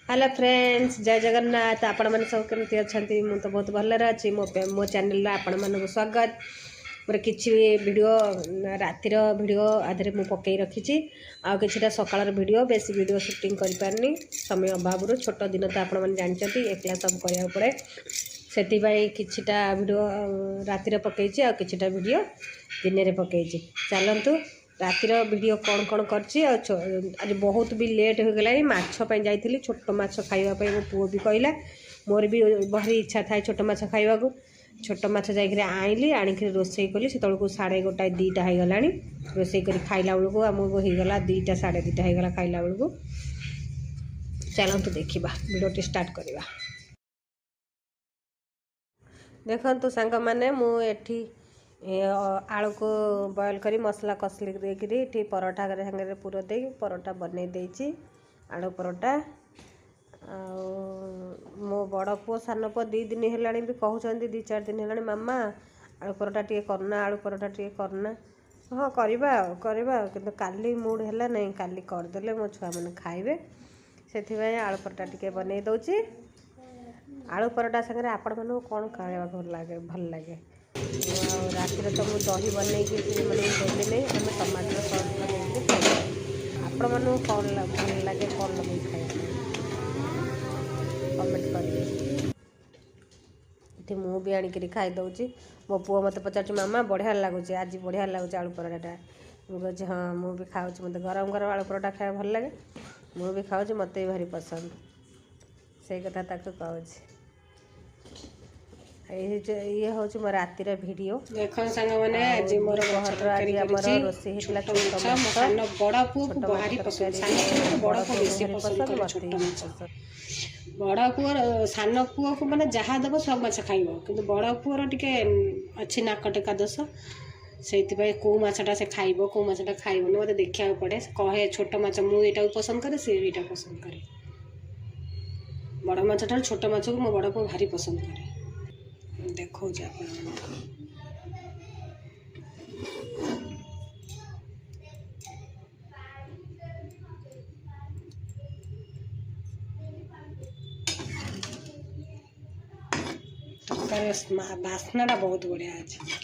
Hello friends, जय जगन्नाथ। आपण मैंने सब केमती अच्छा? मुझे तो बहुत भलरे अच्छी। मो चैनल आपण मानक स्वागत। मोर किसी वीडियो रातिर वीडियो आधे मुझे पकई रखी आउ कि सकाल वीडियो बेसी वीडियो शूटिंग कर पारनी समय अभाव छोट दिन तो आपण मैंने जानते एकला सब करा पड़े से किछिटा वीडियो रातिर पकई आउ किछिटा वीडियो दिन में पकई। चलतु रातिर वीडियो कौन कौन आज बहुत भी लेट हो गला। माछपाई जाइली छोट माछ खाइबा मो पुओ भी कहला, मोर भी भारी इच्छा थाए छोट माछ खाइबा को। छोट माछ जाइए आइली आणिक रोसई कली से 1:30 2टा हो गला। रोसई कर खाइला बेलू आमको होगला 2टा 2:30 होगला खाइला बेलू। चलतु देखा वीडियो स्टार्ट करवा। देखु सांग मैंने मुझे आलू को बॉयल करी मसला कसली देकरी परोठा सागे पूरा दे परोठा बनई देची आलू परोठा। मो बड़ पुओ सान पुओ 2 दिन है भी कहते 2-4 दिन है मामा आलू परोठा टे करना आलू परोठा टे करना। हाँ करवा कि काली मूड है नहीं, काली करदे मो छुआ मैंने खाइबे से आलू परोठा टे बनई दौची। आलू परोठा सागे आपण मानू कौन खाया भल लगे। रातिर तो मुझे दही बनई मैंने देली नहीं आम टमाटर सॉस बन आपण मानू कौन भल लगे कौन लगे खाया कमेंट कर। मु भी आणिक खाई दौची। मो पुओ मत पचार मामा बढ़िया लगुच आज बढ़िया लगुच आलू परोठाटा। मुझे हाँ मुझे खाऊँ मत गरम गरम आलू परोठा खाया भल लगे। मुझे खाऊँ मत भी भारी पसंद से कथा ताक कहूँ। ये हूँ मो रातिर वीडियो देख सांग मैंने आज मोर घर आज आम रोसे बड़ पुओ सान पुओ को मैंने जहाँ दब सब माछ खाइब कि बड़ पुओर टे अच्छी नाक टेका दोष से कौ मछटा से खाइब कौ मछटा खाइबन मत देखा पड़े। कहे छोट माछ मुझे पसंद करे सी ये पसंद करे। बड़ माछ ठार छोट माछ को मो बड़ पुओ भारी पसंद करे। देखो बास्ना बहुत बढ़िया अच्छे।